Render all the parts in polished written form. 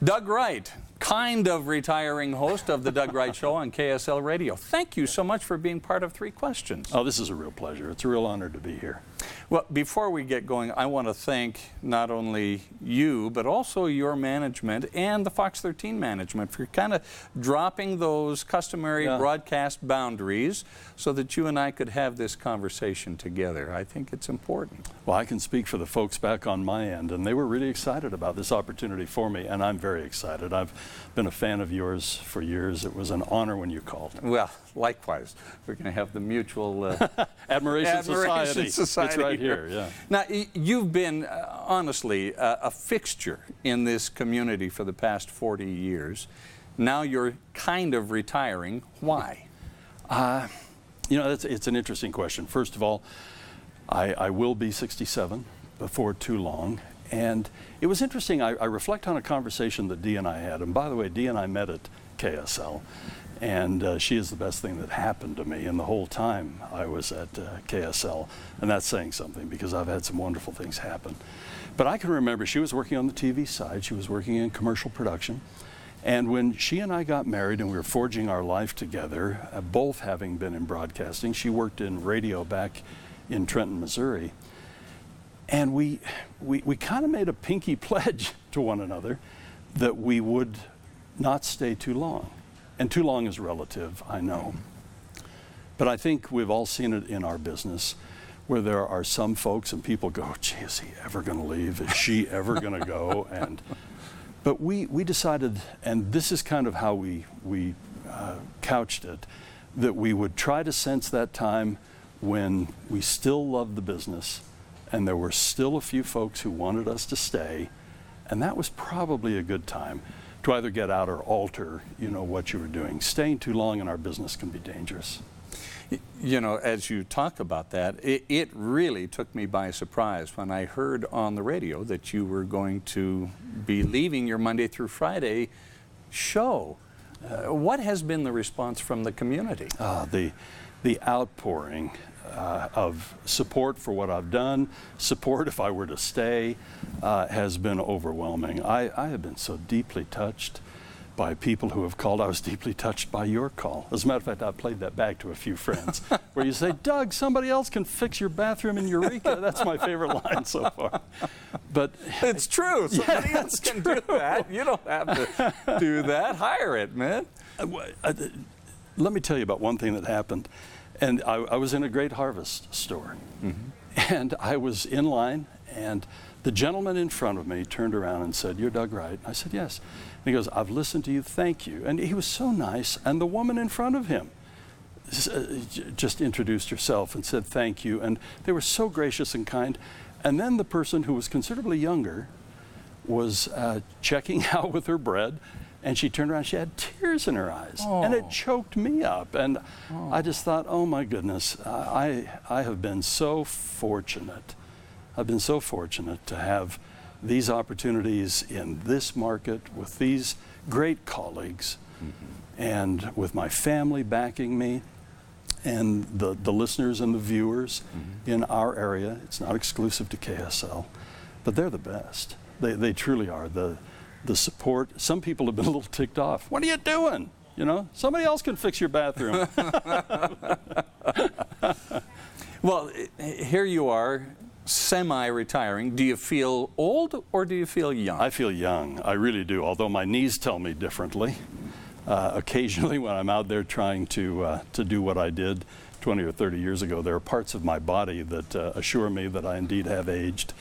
Doug Wright, kind of retiring host of the Doug Wright Show on KSL Radio. Thank you so much for being part of Three Questions. Oh, this is a real pleasure. It's a real honor to be here. Well, before we get going, I want to thank not only you, but also your management and the Fox 13 management for kind of dropping those customary broadcast boundaries so that you and I could have this conversation together. I think it's important. Well, I can speak for the folks back on my end, and they were really excited about this opportunity for me, and I'm very excited. I've been a fan of yours for years. It was an honor when you called. Well, likewise. We're going to have the mutual Admiration Society. It's right here, yeah. Now, you've been, honestly, a fixture in this community for the past 40 years. Now you're kind of retiring. Why? You know, it's an interesting question. First of all, I will be 67 before too long. And it was interesting. I reflect on a conversation that Dee and I had. And by the way, Dee and I met at KSL. And she is the best thing that happened to me in the whole time I was at KSL. And that's saying something because I've had some wonderful things happen. But I can remember she was working on the TV side. She was working in commercial production. And when she and I got married and we were forging our life together, both having been in broadcasting, she worked in radio back in Trenton, Missouri. And we kind of made a pinky pledge to one another that we would not stay too long. And too long is relative, I know. But I think we've all seen it in our business where there are some folks and people go, gee, is he ever going to leave? Is she ever going to go? But we decided, and this is kind of how we couched it, that we would try to sense that time when we still loved the business and there were still a few folks who wanted us to stay, and that was probably a good time to either get out or alter, you know, what you were doing. Staying too long in our business can be dangerous. You know, as you talk about that, it really took me by surprise when I heard on the radio that you were going to be leaving your Monday through Friday show. What has been the response from the community? The outpouring of support for what I've done, support if I were to stay, has been overwhelming. I have been so deeply touched by people who have called. I was deeply touched by your call. As a matter of fact, I played that back to a few friends where you say, Doug, somebody else can fix your bathroom in Eureka. That's my favorite line so far. But it's true. Somebody else can do that. You don't have to do that. Hire it, man. Let me tell you about one thing that happened. And I was in a Great Harvest store. Mm-hmm. And I was in line, and the gentleman in front of me turned around and said, you're Doug Wright? I said, yes. And he goes, I've listened to you, thank you. And he was so nice. And the woman in front of him just introduced herself and said thank you. And they were so gracious and kind. And then the person who was considerably younger was checking out with her bread. And she turned around, she had tears in her eyes. Oh. And it choked me up. And I just thought, oh my goodness, I have been so fortunate. I've been so fortunate to have these opportunities in this market with these great colleagues, and with my family backing me, and the listeners and the viewers in our area. It's not exclusive to KSL, but they're the best. They truly are. The support. Some people have been a little ticked off. What are you doing? You know, somebody else can fix your bathroom. Well, here you are, semi-retiring. Do you feel old or do you feel young? I feel young. I really do, although my knees tell me differently. Occasionally when I'm out there trying to do what I did 20 or 30 years ago, there are parts of my body that assure me that I indeed have aged.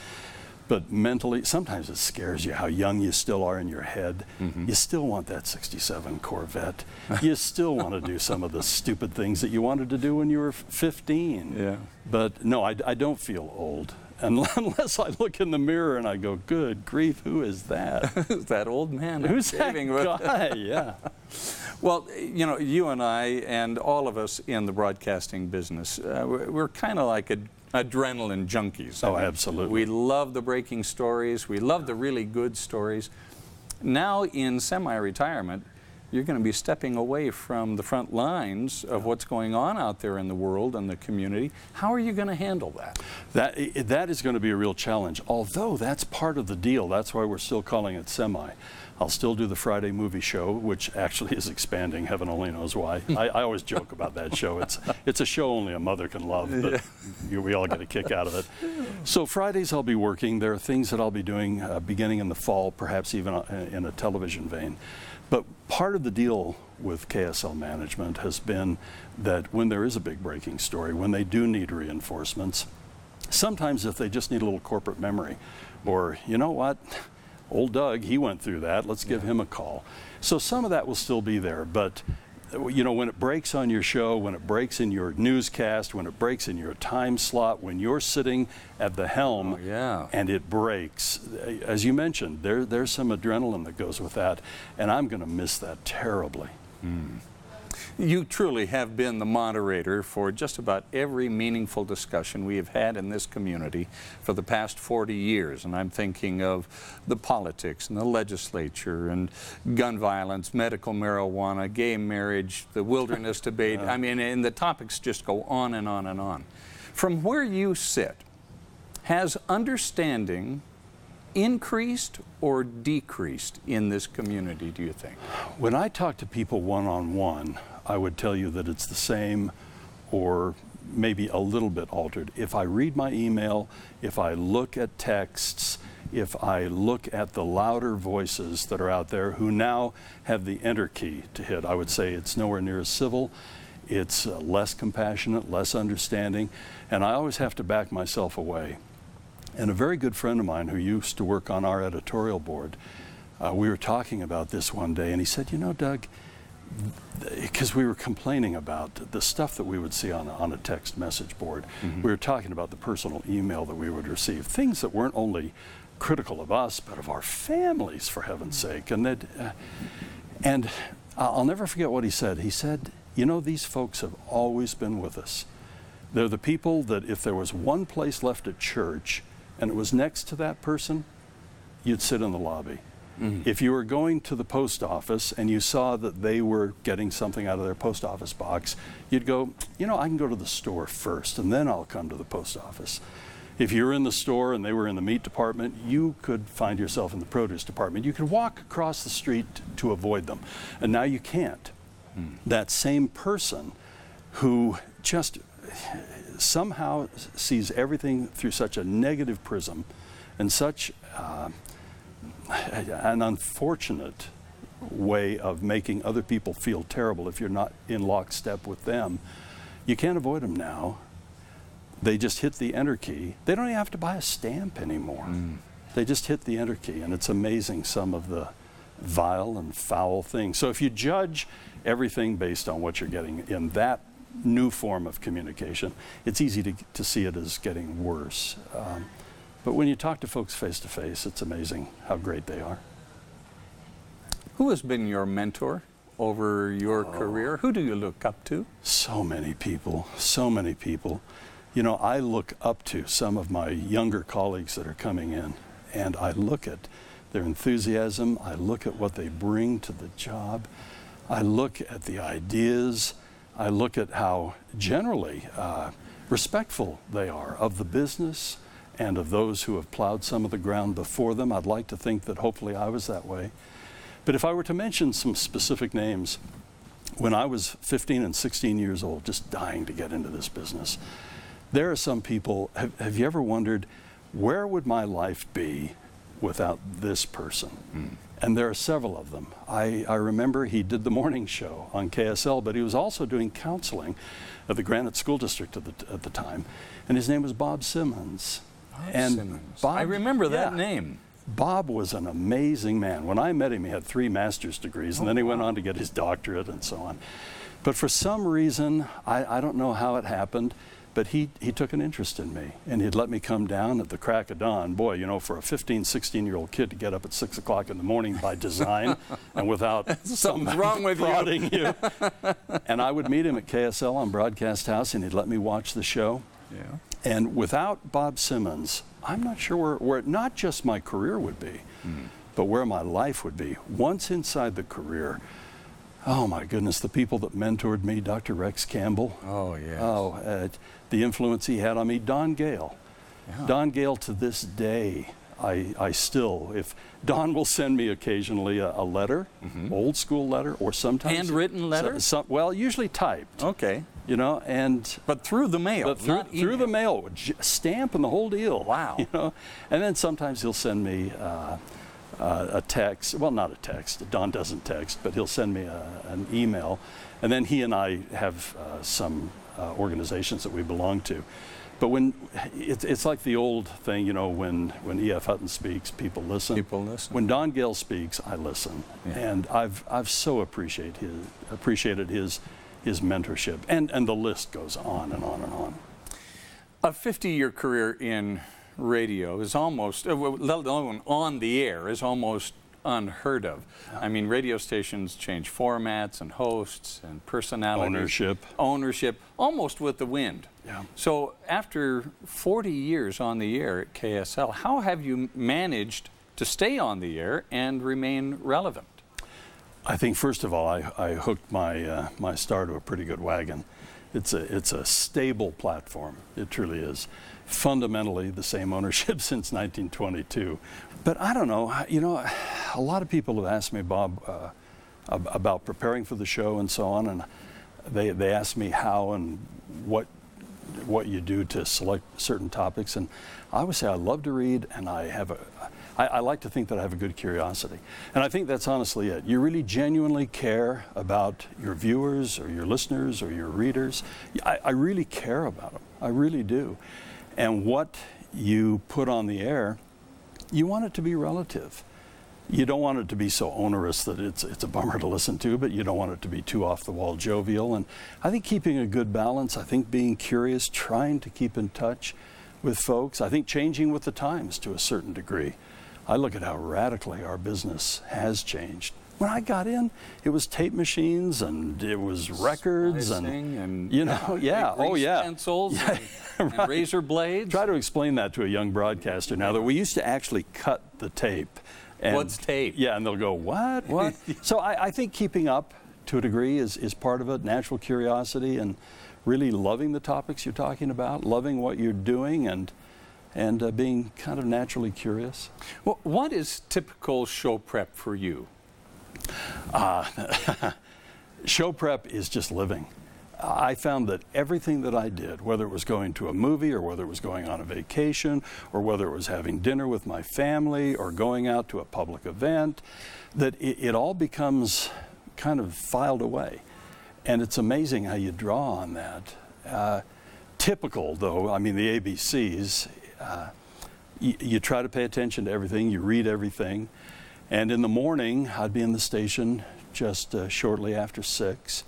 But mentally, sometimes it scares you how young you still are in your head. You still want that 67 Corvette. You still want to do some of the stupid things that you wanted to do when you were 15. Yeah. But no, I don't feel old. Unless I look in the mirror and I go, good grief, who is that? Who's that old man? Who's that guy? Yeah. Well, you know, you and I and all of us in the broadcasting business, we're kind of like adrenaline junkies. Oh, absolutely. We love the breaking stories. We love the really good stories. Now in semi-retirement, you're going to be stepping away from the front lines of what's going on out there in the world and the community. How are you going to handle that? That is going to be a real challenge, although that's part of the deal. That's why we're still calling it semi. I'll still do the Friday movie show, which actually is expanding, heaven only knows why. I always joke about that show. It's a show only a mother can love, but we all get a kick out of it. So Fridays I'll be working. There are things that I'll be doing beginning in the fall, perhaps even in a television vein. But part of the deal with KSL management has been that when there is a big breaking story, when they do need reinforcements, sometimes if they just need a little corporate memory, or you know what, old Doug, he went through that, let's give him a call. So some of that will still be there, but you know, when it breaks on your show, when it breaks in your newscast, when it breaks in your time slot, when you're sitting at the helm and it breaks, as you mentioned, there's some adrenaline that goes with that, and I'm going to miss that terribly. You truly have been the moderator for just about every meaningful discussion we have had in this community for the past 40 years. And I'm thinking of the politics and the legislature and gun violence, medical marijuana, gay marriage, the wilderness debate. I mean, and the topics just go on and on and on. From where you sit, has understanding increased or decreased in this community, do you think? When I talk to people one-on-one, I would tell you that it's the same or maybe a little bit altered. If I read my email, if I look at texts, if I look at the louder voices that are out there who now have the enter key to hit, I would say it's nowhere near as civil. It's less compassionate, less understanding, and I always have to back myself away. And a very good friend of mine who used to work on our editorial board, we were talking about this one day, and he said, you know, Doug, because we were complaining about the stuff that we would see on a text message board. We were talking about the personal email that we would receive, things that weren't only critical of us, but of our families, for heaven's sake. And I'll never forget what he said. He said, you know, these folks have always been with us. They're the people that if there was one place left at church and it was next to that person, you'd sit in the lobby. If you were going to the post office and you saw that they were getting something out of their post office box, you'd go, you know, I can go to the store first and then I'll come to the post office. If you were in the store and they were in the meat department, you could find yourself in the produce department. You could walk across the street to avoid them, and now you can't. That same person who just somehow sees everything through such a negative prism and such an unfortunate way of making other people feel terrible if you're not in lockstep with them, you can't avoid them now. They just hit the enter key. They don't even have to buy a stamp anymore. They just hit the enter key, and it's amazing some of the vile and foul things. So if you judge everything based on what you're getting in that new form of communication, it's easy to see it as getting worse. But when you talk to folks face to face, it's amazing how great they are. Who has been your mentor over your career? Who do you look up to? So many people, so many people. You know, I look up to some of my younger colleagues that are coming in, and I look at their enthusiasm, I look at what they bring to the job, I look at the ideas, I look at how generally respectful they are of the business and of those who have plowed some of the ground before them. I'd like to think that hopefully I was that way. But if I were to mention some specific names, when I was 15 and 16 years old, just dying to get into this business, there are some people, have you ever wondered, where would my life be without this person? And there are several of them. I remember he did the morning show on KSL, but he was also doing counseling at the Granite School District at the time, and his name was Bob Simmons. Bob, I remember that name. Bob was an amazing man. When I met him, he had 3 master's degrees, and then he went on to get his doctorate and so on. But for some reason, I don't know how it happened, but he took an interest in me, and he'd let me come down at the crack of dawn. Boy, you know, for a 15, 16-year-old kid to get up at 6 o'clock in the morning by design and without something's wrong with prodding you. And I would meet him at KSL on Broadcast House, and he'd let me watch the show. And without Bob Simmons, I'm not sure where not just my career would be, but where my life would be. Once inside the career, Oh my goodness, the people that mentored me, Dr. Rex Campbell. Oh, yes. The influence he had on me, Don Gale. Yeah. Don Gale, to this day, I still, if Don will send me occasionally a letter, old school letter, or sometimes handwritten letter. Well, usually typed. Okay. You know, but through the mail. But through the mail, stamp and the whole deal. Wow. You know, and then sometimes he'll send me a text. Well, not a text. Don doesn't text, but he'll send me an email, and then he and I have some organizations that we belong to. But when it's like the old thing, you know, when E.F. Hutton speaks, people listen. People listen. When Don Gale speaks, I listen, and I've so appreciated his mentorship, and the list goes on and on and on. A 50-year career in radio is almost, let alone on the air, is almost unheard of. Yeah. I mean, radio stations change formats and hosts and personalities. Ownership, almost with the wind. Yeah. So after 40 years on the air at KSL, how have you managed to stay on the air and remain relevant? I think, first of all, I hooked my star to a pretty good wagon. It's a stable platform. It truly is. Fundamentally the same ownership since 1922. But I don't know, you know, a lot of people have asked me, Bob, about preparing for the show and so on, and they ask me how and what you do to select certain topics, and I always say I love to read, and I like to think that I have a good curiosity. And I think that's honestly it. You really genuinely care about your viewers or your listeners or your readers. I really care about them. I really do. And what you put on the air, you want it to be relative. You don't want it to be so onerous that it's a bummer to listen to, but you don't want it to be too off-the-wall jovial. And I think keeping a good balance, I think being curious, trying to keep in touch with folks, I think changing with the times to a certain degree. I look at how radically our business has changed. When I got in, it was tape machines and it was records and you know, pencils and right. razor blades. Try to explain that to a young broadcaster now that we used to actually cut the tape. And, what's tape? Yeah, and they'll go, what? So I think keeping up to a degree is part of it, natural curiosity and really loving the topics you're talking about, loving what you're doing, and being kind of naturally curious. Well, what is typical show prep for you? Show prep is just living. I found that everything that I did, whether it was going to a movie or whether it was going on a vacation or whether it was having dinner with my family or going out to a public event, that it all becomes kind of filed away. And it's amazing how you draw on that. Typical, though, I mean, the ABCs, you try to pay attention to everything, you read everything. And in the morning, I'd be in the station just shortly after 6.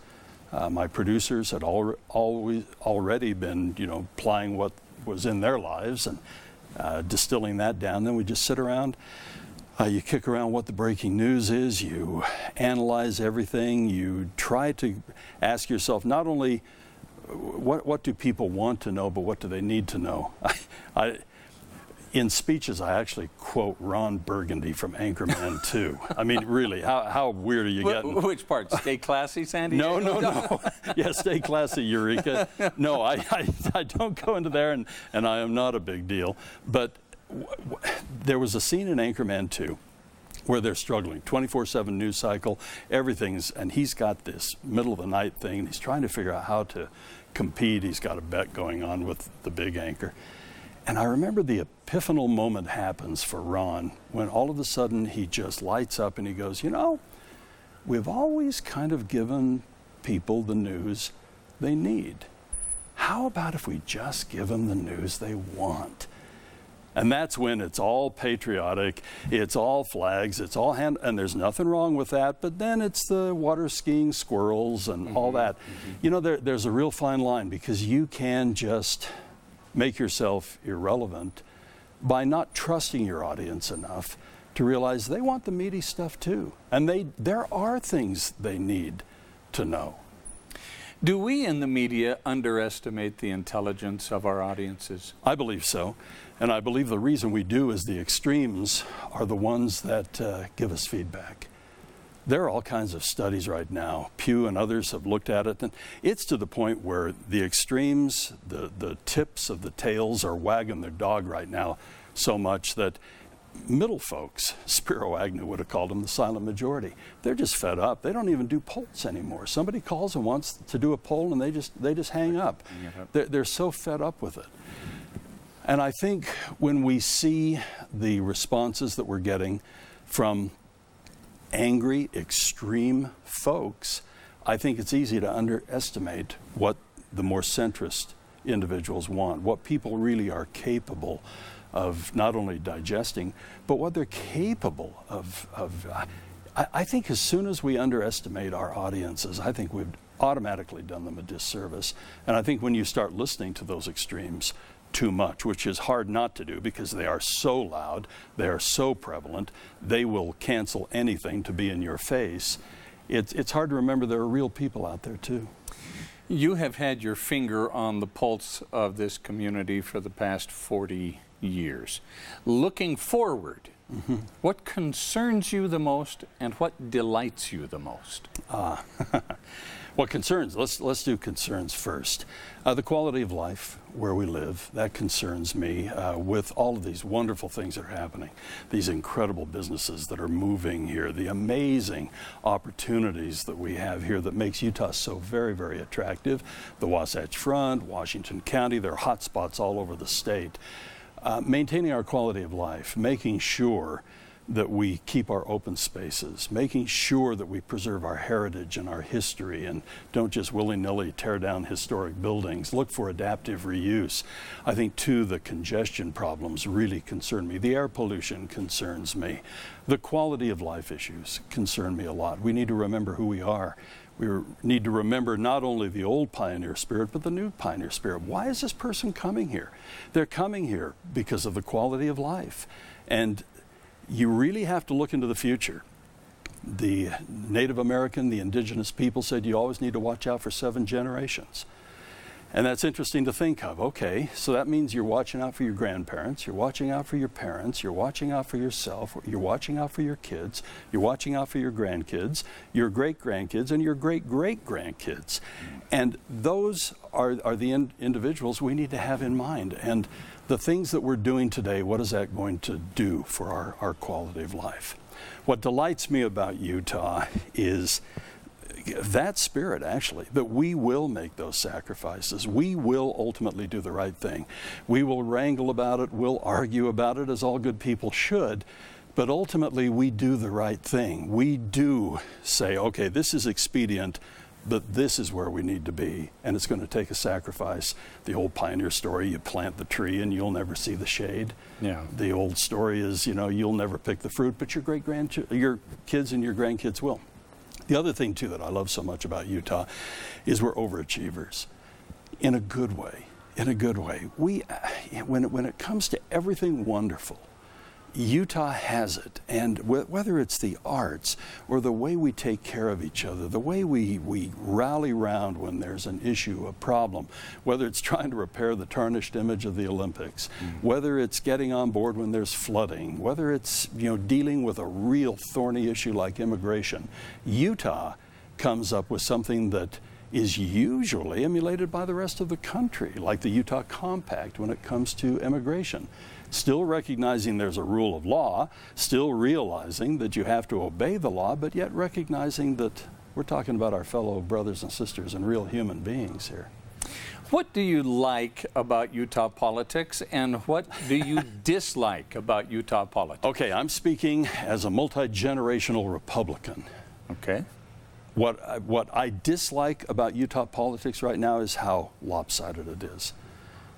My producers had already been, you know, plying what was in their lives and distilling that down. Then we just sit around. You kick around what the breaking news is. You analyze everything. You try to ask yourself not only what do people want to know, but what do they need to know. In speeches, I actually quote Ron Burgundy from Anchorman 2. I mean, really, how weird are you getting? Which part? Stay classy, Sandy? No. Yeah, stay classy, Eureka. No, I don't go into there, and I am not a big deal. But there was a scene in Anchorman 2 where they're struggling, 24/7 news cycle, everything's, and he's got this middle of the night thing, and he's trying to figure out how to compete. He's got a bet going on with the big anchor. And I remember the epiphanal moment happens for Ron when all of a sudden he just lights up and he goes, you know, we've always kind of given people the news they need. How about if we just give them the news they want? And that's when it's all patriotic, it's all flags, it's all and there's nothing wrong with that, but then it's the water skiing squirrels and all that. You know, there's a real fine line, because you can just make yourself irrelevant by not trusting your audience enough to realize they want the meaty stuff too. And there are things they need to know. Do we in the media underestimate the intelligence of our audiences? I believe so. And I believe the reason we do is the extremes are the ones that give us feedback. There are all kinds of studies right now. Pew and others have looked at it, and it's to the point where the extremes, the tips of the tails are wagging their dog right now so much that middle folks, Spiro Agnew would have called them the silent majority, they're just fed up. They don't even do polls anymore. Somebody calls and wants to do a poll and they just hang up. They're so fed up with it. And I think when we see the responses that we're getting from angry, extreme folks, I think it's easy to underestimate what the more centrist individuals want, what people really are capable of not only digesting, but what they're capable of. I think as soon as we underestimate our audiences, I think we've automatically done them a disservice. And I think when you start listening to those extremes too much, which is hard not to do because they are so loud, they are so prevalent, they will cancel anything to be in your face, it's hard to remember there are real people out there too. You have had your finger on the pulse of this community for the past 40 years. Looking forward, what concerns you the most and what delights you the most? What concerns? Let's do concerns first. The quality of life where we live, that concerns me with all of these wonderful things that are happening, these incredible businesses that are moving here, the amazing opportunities that we have here that makes Utah so very, very attractive. The Wasatch Front, Washington County, there are hot spots all over the state. Maintaining our quality of life, making sure that we keep our open spaces, making sure that we preserve our heritage and our history and don't just willy-nilly tear down historic buildings, look for adaptive reuse. I think, too, the congestion problems really concern me. The air pollution concerns me. The quality of life issues concern me a lot. We need to remember who we are. We need to remember not only the old pioneer spirit, but the new pioneer spirit. Why is this person coming here? They're coming here because of the quality of life. And you really have to look into the future. The Native American, the indigenous people said you always need to watch out for 7 generations. And that's interesting to think of. Okay, so that means you're watching out for your grandparents, you're watching out for your parents, you're watching out for yourself, you're watching out for your kids, you're watching out for your grandkids, your great-grandkids, and your great-great-grandkids. And those are the individuals we need to have in mind. And the things that we're doing today, what is that going to do for our quality of life? What delights me about Utah is that spirit, actually, that we will make those sacrifices. We will ultimately do the right thing. We will wrangle about it, we'll argue about it, as all good people should, but ultimately we do the right thing. We do say, okay, this is expedient, but this is where we need to be, and it's going to take a sacrifice. The old pioneer story, you plant the tree and you'll never see the shade. Yeah. The old story is, you'll never pick the fruit, but your kids and your grandkids will. The other thing, too, that I love so much about Utah is we're overachievers in a good way. In a good way. When it comes to everything wonderful, Utah has it, and whether it's the arts or the way we take care of each other, the way we rally round when there's an issue, a problem, whether it's trying to repair the tarnished image of the Olympics, whether it's getting on board when there's flooding, whether it's dealing with a real thorny issue like immigration, Utah comes up with something that is usually emulated by the rest of the country, like the Utah Compact when it comes to immigration. Still recognizing there's a rule of law, still realizing that you have to obey the law, but yet recognizing that we're talking about our fellow brothers and sisters and real human beings here. What do you like about Utah politics, and what do you dislike about Utah politics? Okay, I'm speaking as a multi-generational Republican. Okay. What I dislike about Utah politics right now is how lopsided it is.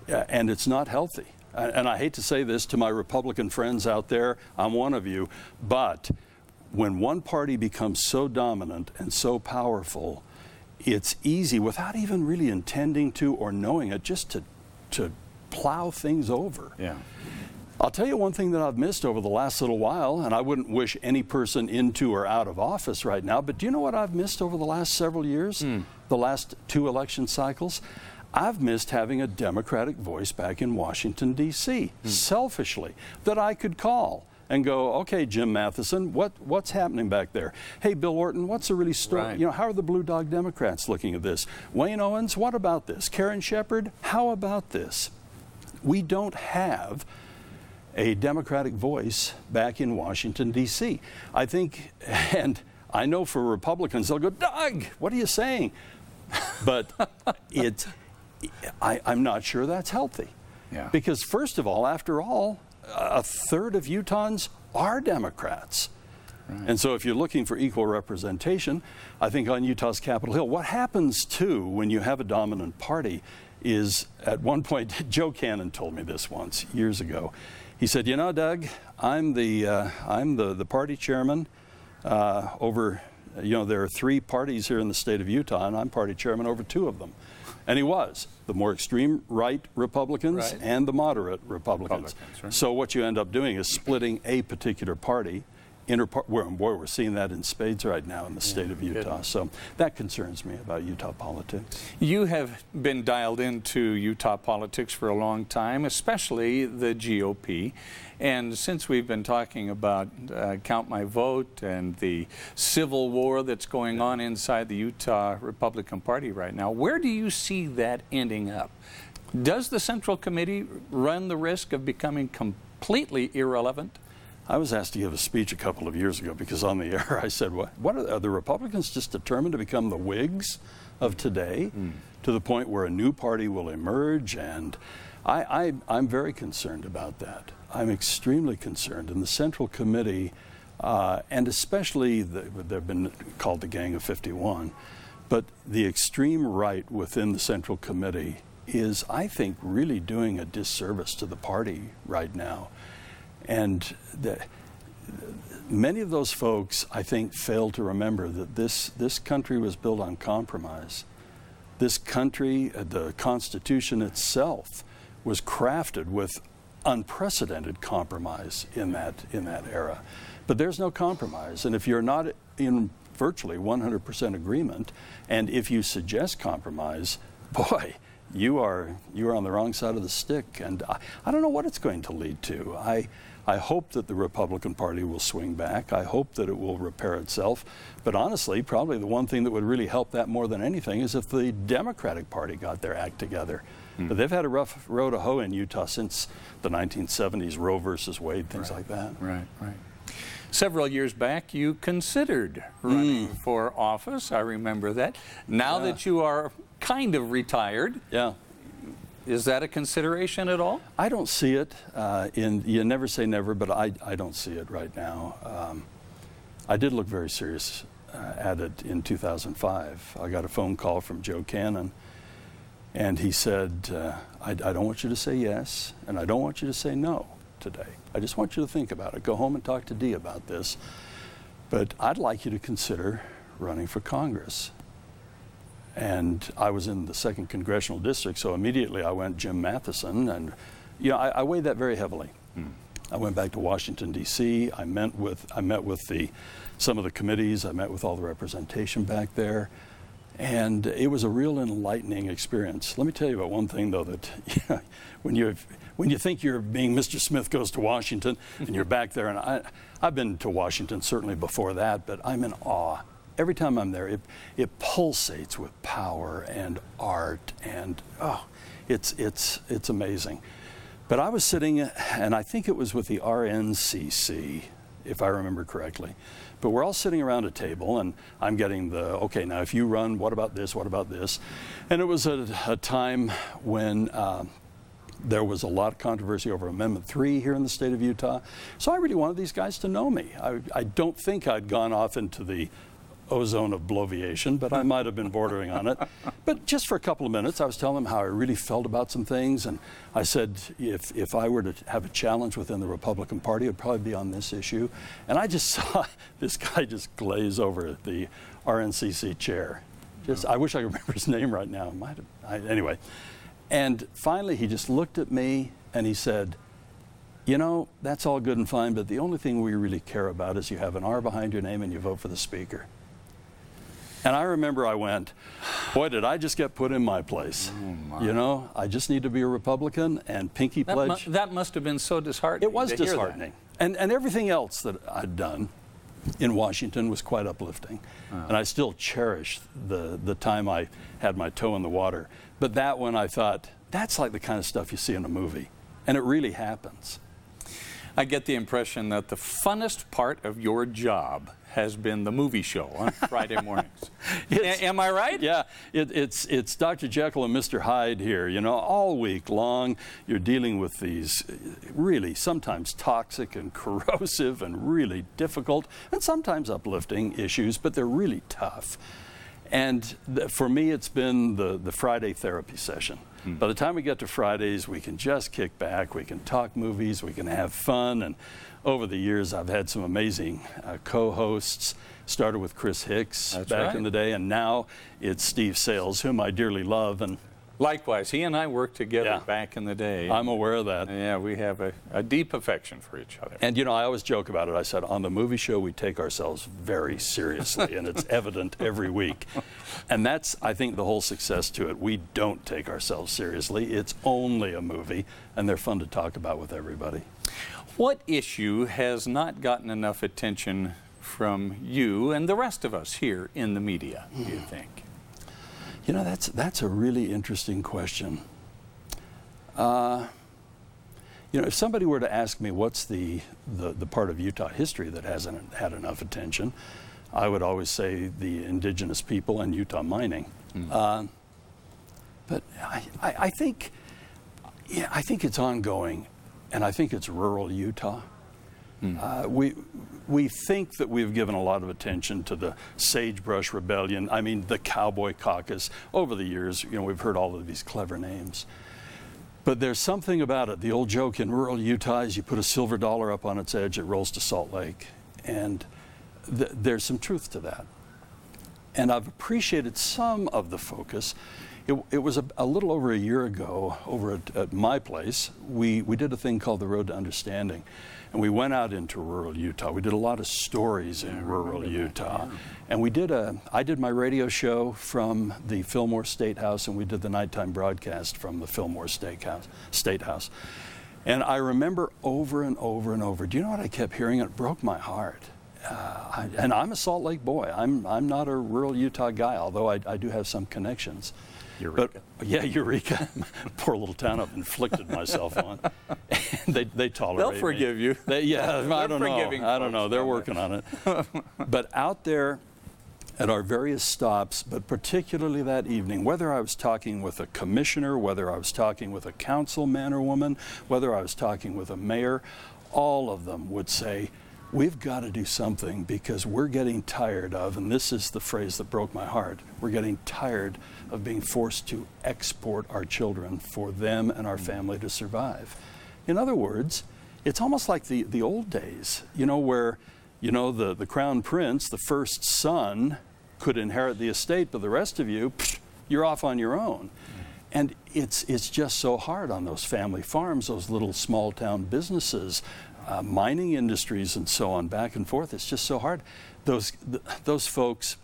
And it's not healthy. And I hate to say this to my Republican friends out there, I'm one of you, but when one party becomes so dominant and so powerful, it's easy, without even really intending to or knowing it, just to plow things over. Yeah. I'll tell you one thing that I've missed over the last little while, and I wouldn't wish any person into or out of office right now, but do you know what I've missed over the last several years, the last 2 election cycles? I've missed having a Democratic voice back in Washington, D.C., selfishly, that I could call, and go, okay, Jim Matheson, what's happening back there? Hey, Bill Orton, what's the really story? Right. You know, how are the Blue Dog Democrats looking at this? Wayne Owens, what about this? Karen Shepard, how about this? We don't have a Democratic voice back in Washington, D.C. I think, and I know for Republicans, they'll go, Doug, what are you saying? But I'm not sure that's healthy. Yeah. Because first of all, after all, a third of Utahns are Democrats. Right. And so if you're looking for equal representation, I think on Utah's Capitol Hill, what happens too when you have a dominant party is, at one point, Joe Cannon told me this once, years ago. He said, you know, Doug, I'm the party chairman over, you know, there are 3 parties here in the state of Utah, and I'm party chairman over 2 of them. And he was, the more extreme right Republicans and the moderate Republicans. Right. So what you end up doing is splitting a particular party. We're seeing that in spades right now in the state of Utah. Good. So that concerns me about Utah politics. You have been dialed into Utah politics for a long time, especially the GOP. And since we've been talking about Count My Vote and the civil war that's going on inside the Utah Republican Party right now, where do you see that ending up? Does the Central Committee run the risk of becoming completely irrelevant? I was asked to give a speech a couple of years ago because on the air I said, what are the Republicans just determined to become the Whigs of today to the point where a new party will emerge? And I'm very concerned about that. I'm extremely concerned. And the Central Committee, and especially, they've been called the Gang of 51, but the extreme right within the Central Committee is, I think, really doing a disservice to the party right now. And many of those folks, I think, fail to remember that this country was built on compromise. This country, the Constitution itself, was crafted with unprecedented compromise in that era. But there's no compromise. And if you're not in virtually 100% agreement, and if you suggest compromise, boy, you are on the wrong side of the stick. And I don't know what it's going to lead to. I hope that the Republican Party will swing back. I hope that it will repair itself. But honestly, probably the one thing that would really help that more than anything is if the Democratic Party got their act together. But they've had a rough row to hoe in Utah since the 1970s, Roe versus Wade, things like that. Right. Several years back, you considered running for office. I remember that. Now that you are kind of retired, is that a consideration at all? I don't see it. You never say never, but I don't see it right now. I did look very serious at it in 2005. I got a phone call from Joe Cannon, and he said, I don't want you to say yes, and I don't want you to say no today. I just want you to think about it. Go home and talk to Dee about this. But I'd like you to consider running for Congress. And I was in the 2nd Congressional District, so immediately I went Jim Matheson, and I weighed that very heavily. I went back to Washington, D.C. I met with some of the committees. I met with all the representation back there, and it was a real enlightening experience. Let me tell you about one thing, though, that when you think you're being Mr. Smith Goes to Washington, and you're back there, and I've been to Washington certainly before that, but I'm in awe. Every time I'm there, it pulsates with power and art, and it's amazing. But I was sitting, and I think it was with the RNCC, if I remember correctly. But we're all sitting around a table, and I'm getting okay, now if you run, what about this, what about this? And it was a time when there was a lot of controversy over Amendment 3 here in the state of Utah. So I really wanted these guys to know me. I don't think I'd gone off into the ozone of bloviation, but I might have been bordering on it. But just for a couple of minutes, I was telling them how I really felt about some things, and I said if I were to have a challenge within the Republican Party, it would probably be on this issue. And I just saw this guy just glaze over at the RNCC chair. I wish I could remember his name right now. Anyway. And finally, he just looked at me and he said, you know, that's all good and fine, but the only thing we really care about is you have an R behind your name and you vote for the speaker. And I remember I went, boy, did I just get put in my place. Oh my. You know, I just need to be a Republican, and pinky pledge. That must have been so disheartening. It was disheartening. And everything else that I'd done in Washington was quite uplifting. And I still cherish the time I had my toe in the water. But that one, I thought, that's like the kind of stuff you see in a movie. And it really happens. I get the impression that the funnest part of your job has been the movie show on Friday mornings. Am I right? Yeah, it's Dr. Jekyll and Mr. Hyde here. You know, all week long you're dealing with these really sometimes toxic and corrosive and really difficult and sometimes uplifting issues, but they're really tough. And for me, it's been the Friday therapy session. By the time we get to Fridays, we can just kick back, we can talk movies, we can have fun. And over the years, I've had some amazing co-hosts. Started with Chris Hicks back in the day, and now it's Steve Sales, whom I dearly love. And likewise, he and I worked together back in the day. I'm aware of that. Yeah, we have a deep affection for each other. And you know, I always joke about it. I said, on the movie show, we take ourselves very seriously, and it's evident every week. And that's, I think, the whole success to it. We don't take ourselves seriously. It's only a movie, and they're fun to talk about with everybody. What issue has not gotten enough attention from you and the rest of us here in the media, do you think? You know, that's a really interesting question. You know, if somebody were to ask me what's the part of Utah history that hasn't had enough attention, I would always say the indigenous people and Utah mining. But I think it's ongoing, and I think it's rural Utah. We think that we've given a lot of attention to the Sagebrush Rebellion. I mean, the Cowboy Caucus. Over the years, you know, we've heard all of these clever names. But there's something about it. The old joke in rural Utah is you put a silver dollar up on its edge, it rolls to Salt Lake. And there's some truth to that. And I've appreciated some of the focus. It was a little over a year ago, over at my place, we did a thing called the Road to Understanding. And we went out into rural Utah. We did a lot of stories in rural Utah. And I did my radio show from the Fillmore State House, and we did the nighttime broadcast from the Fillmore State House. And I remember over and over and over, do you know what I kept hearing? It broke my heart. And I'm a Salt Lake boy. I'm not a rural Utah guy, although I do have some connections. Eureka. But, yeah, Eureka. Poor little town I've inflicted myself on. And they tolerate me. They'll forgive you. I don't know. They're working on it. But out there at our various stops, but particularly that evening, whether I was talking with a commissioner, whether I was talking with a councilman or woman, whether I was talking with a mayor, all of them would say, we've got to do something because we're getting tired of, and this is the phrase that broke my heart, we're getting tired of being forced to export our children for them and our family to survive. In other words, it's almost like the old days, you know, where, you know, the crown prince, the first son, could inherit the estate, but the rest of you, you're off on your own. And it's just so hard on those family farms, those little small town businesses, mining industries and so on, back and forth. It's just so hard. Those folks,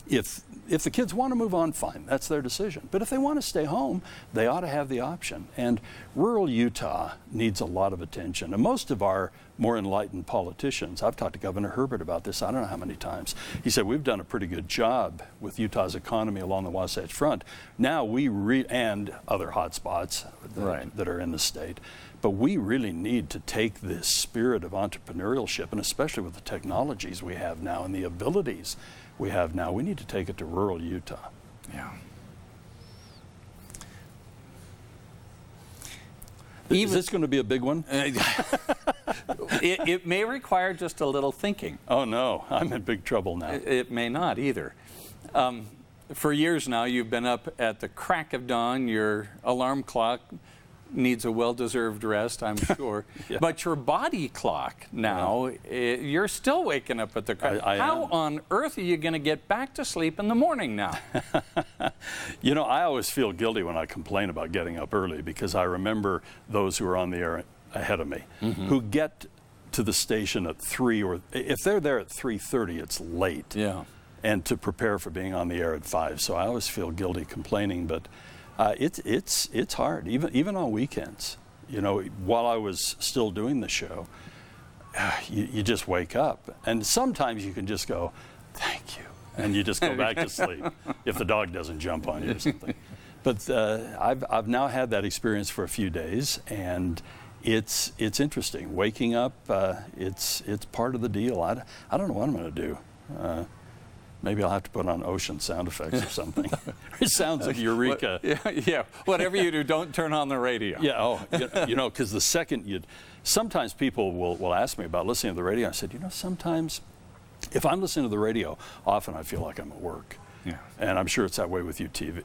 if the kids want to move on, fine, that's their decision. But if they want to stay home, they ought to have the option. And rural Utah needs a lot of attention. And most of our more enlightened politicians, I've talked to Governor Herbert about this, I don't know how many times. He said, we've done a pretty good job with Utah's economy along the Wasatch Front. Now and other hot spots that are in the state. But we really need to take this spirit of entrepreneurship, and especially with the technologies we have now and the abilities we have now, we need to take it to rural Utah. Yeah. Is this going to be a big one? It may require just a little thinking. Oh no, I'm in big trouble now. It may not either. For years now, you've been up at the crack of dawn. Your alarm clock needs a well-deserved rest, I'm sure. Yeah. But your body clock now, you're still waking up at the crack. How on earth are you going to get back to sleep in the morning now? You know, I always feel guilty when I complain about getting up early, because I remember those who are on the air ahead of me, who get to the station at 3, or if they're there at 3:30, it's late. Yeah. And to prepare for being on the air at 5. So I always feel guilty complaining, but it's hard, even on weekends. You know, while I was still doing the show, you just wake up. And sometimes you can just go, thank you. And you just go back to sleep if the dog doesn't jump on you or something. But I've now had that experience for a few days, and it's interesting. Waking up, it's part of the deal. I don't know what I'm going to do. Maybe I'll have to put on ocean sound effects or something. It sounds like Eureka. Yeah, whatever you do, don't turn on the radio. Yeah, because the second sometimes people will ask me about listening to the radio. I said, sometimes if I'm listening to the radio, often I feel like I'm at work. Yeah. And I'm sure it's that way with you, TV,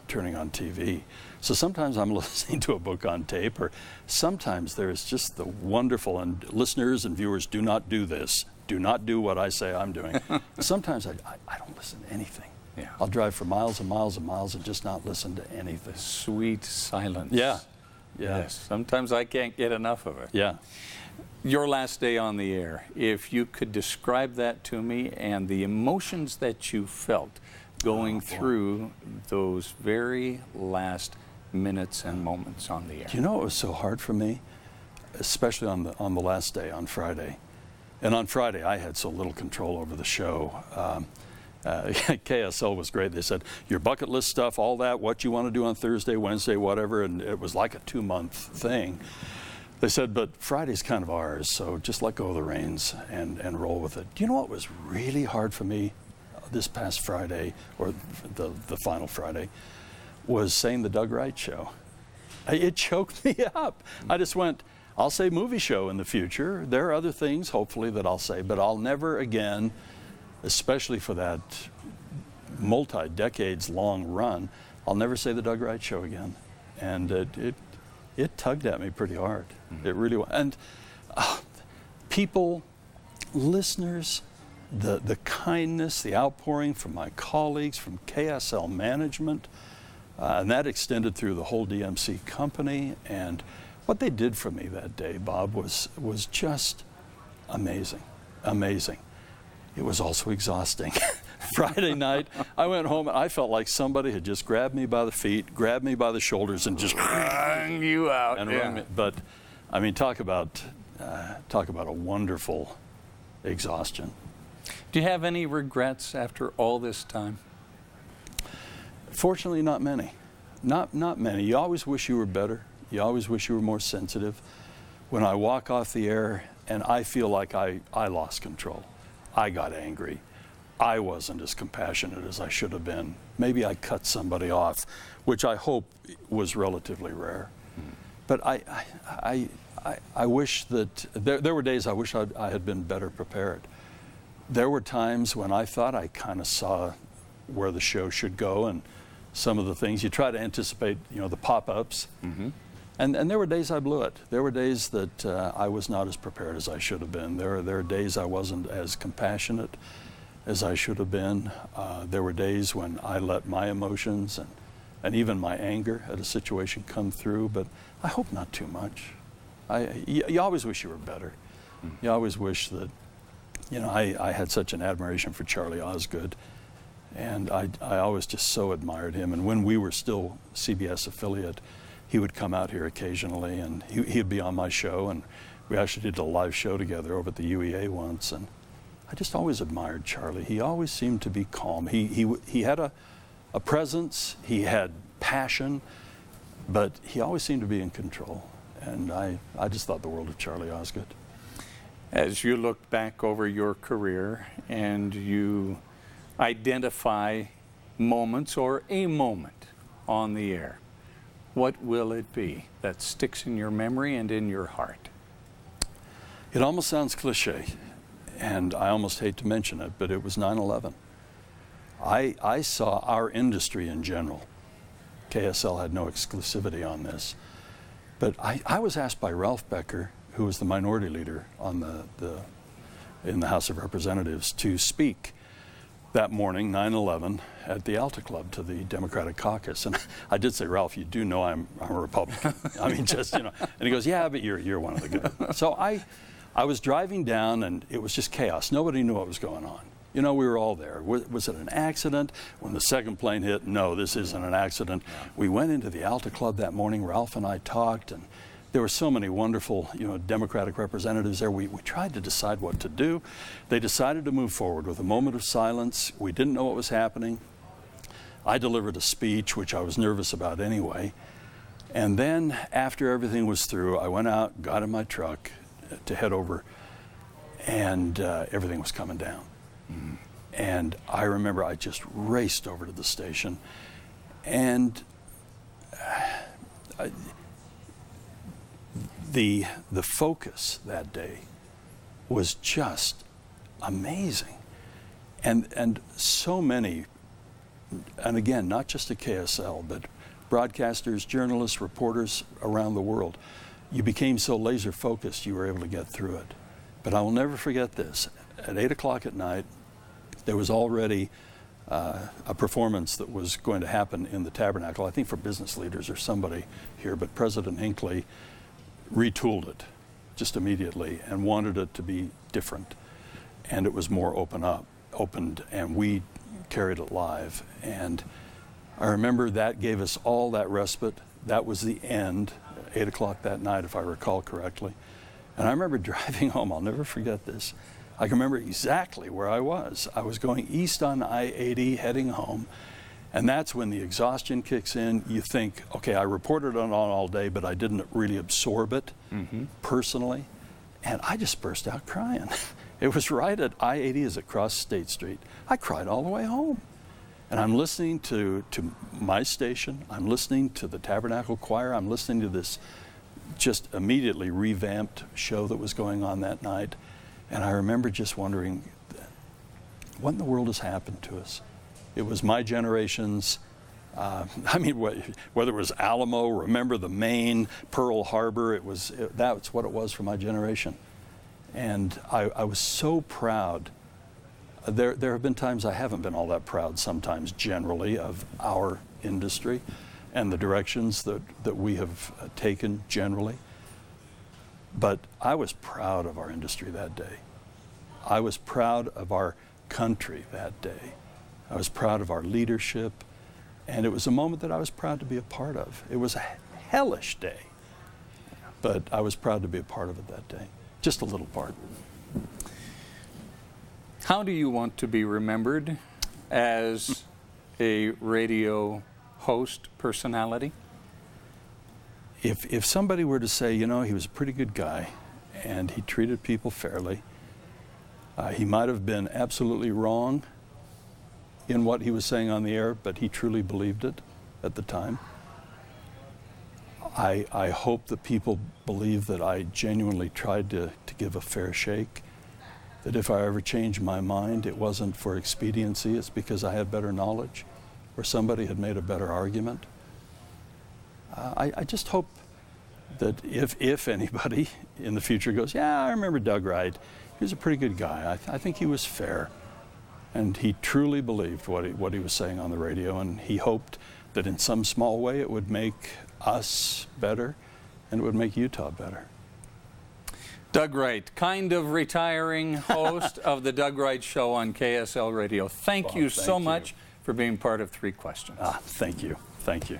turning on TV. So sometimes I'm listening to a book on tape, or sometimes there's just the wonderful, and listeners and viewers, do not do this. Do not do what I say I'm doing. Sometimes I don't listen to anything. Yeah. I'll drive for miles and miles and miles and just not listen to anything. Sweet silence. Yeah. Yes. Sometimes I can't get enough of it. Yeah. Your last day on the air, if you could describe that to me and the emotions that you felt going through those very last minutes and moments on the air. It was so hard for me, especially on the last day, on Friday. And on Friday, I had so little control over the show. KSL was great. They said, your bucket list stuff, all that, what you want to do on Thursday, Wednesday, whatever, and it was like a 2-month thing. They said, but Friday's kind of ours, so just let go of the reins and roll with it. Do you know what was really hard for me this past Friday, or the final Friday, was saying the Doug Wright Show? It choked me up. I just went, I'll say movie show in the future. There are other things, hopefully, that I'll say, but I'll never again, especially for that multi-decades-long run, I'll never say the Doug Wright Show again. And it tugged at me pretty hard. It really was. And people, listeners, the kindness, the outpouring from my colleagues, from KSL management, and that extended through the whole DMC company. And what they did for me that day, Bob, was just amazing, amazing. It was also exhausting. Friday night, I went home and I felt like somebody had just grabbed me by the feet, grabbed me by the shoulders, and just wrung you out. And wrung me. But I mean, talk about a wonderful exhaustion. Do you have any regrets after all this time? Fortunately, not many. Not many. You always wish you were better. You always wish you were more sensitive. When I walk off the air and I feel like I lost control, I got angry, I wasn't as compassionate as I should have been. Maybe I cut somebody off, which I hope was relatively rare. But I wish that, there were days I wish I had been better prepared. There were times when I thought I kind of saw where the show should go and some of the things. You try to anticipate, the pop-ups. Mm-hmm. And there were days I blew it. There were days that I was not as prepared as I should have been. There are days I wasn't as compassionate as I should have been. There were days when I let my emotions and even my anger at a situation come through, but I hope not too much. You always wish you were better. You always wish that, I had such an admiration for Charlie Osgood, and I always just so admired him. And when we were still CBS affiliate, he would come out here occasionally, and he'd be on my show, and we actually did a live show together over at the UEA once, and I just always admired Charlie. He always seemed to be calm. He had a presence, he had passion, but he always seemed to be in control, and I just thought the world of Charlie Osgood. As you look back over your career and you identify moments or a moment on the air, what will it be that sticks in your memory and in your heart? It almost sounds cliche, and I almost hate to mention it, but it was 9/11. I saw our industry in general. KSL had no exclusivity on this, but I was asked by Ralph Becker, who was the minority leader on in the House of Representatives, to speak that morning, 9/11, at the Alta Club to the Democratic caucus. And I did say, Ralph, you do know I'm a Republican. I mean, just, And he goes, yeah, but you're one of the good. So I was driving down, and it was just chaos. Nobody knew what was going on. We were all there. Was it an accident? When the second plane hit, no, this isn't an accident. We went into the Alta Club that morning. Ralph and I talked, and there were so many wonderful, Democratic representatives there. We tried to decide what to do. They decided to move forward with a moment of silence. We didn't know what was happening. I delivered a speech, which I was nervous about anyway. And then after everything was through, I went out, got in my truck to head over, and everything was coming down. Mm-hmm. And I remember I just raced over to the station, and the focus that day was just amazing. And so many, and again, not just at KSL, but broadcasters, journalists, reporters around the world, you became so laser focused you were able to get through it. But I will never forget this. At 8 o'clock at night, there was already a performance that was going to happen in the Tabernacle, I think for business leaders or somebody here, but President Hinckley retooled it just immediately and wanted it to be different. And it was more opened, and we carried it live. And I remember that gave us all that respite. That was the end, 8 o'clock that night, if I recall correctly. And I remember driving home, I'll never forget this. I can remember exactly where I was. I was going east on I-80, heading home, and that's when the exhaustion kicks in. You think, okay, I reported on all day, but I didn't really absorb it personally, and I just burst out crying. It was right at I-80 as it crossed State Street. I cried all the way home. And I'm listening to my station, I'm listening to the Tabernacle Choir, I'm listening to this just immediately revamped show that was going on that night. And I remember just wondering, what in the world has happened to us? It was my generation's, whether it was Alamo, Remember the Maine, Pearl Harbor, that's what it was for my generation. And I was so proud. There have been times I haven't been all that proud sometimes generally of our industry and the directions that we have taken generally. But I was proud of our industry that day. I was proud of our country that day. I was proud of our leadership, and it was a moment that I was proud to be a part of. It was a hellish day, but I was proud to be a part of it that day. Just a little part. How do you want to be remembered as a radio host personality? If somebody were to say, he was a pretty good guy and he treated people fairly, he might have been absolutely wrong in what he was saying on the air, but he truly believed it at the time. I hope that people believe that I genuinely tried to give a fair shake, that if I ever changed my mind, it wasn't for expediency, it's because I had better knowledge or somebody had made a better argument. I just hope that if anybody in the future goes, yeah, I remember Doug Wright, he was a pretty good guy. I think he was fair. And he truly believed what he was saying on the radio, and he hoped that in some small way it would make us better and it would make Utah better. Doug Wright, kind of retiring host of the Doug Wright Show on KSL Radio. Thank you so much for being part of 3 Questions. Thank you. Thank you.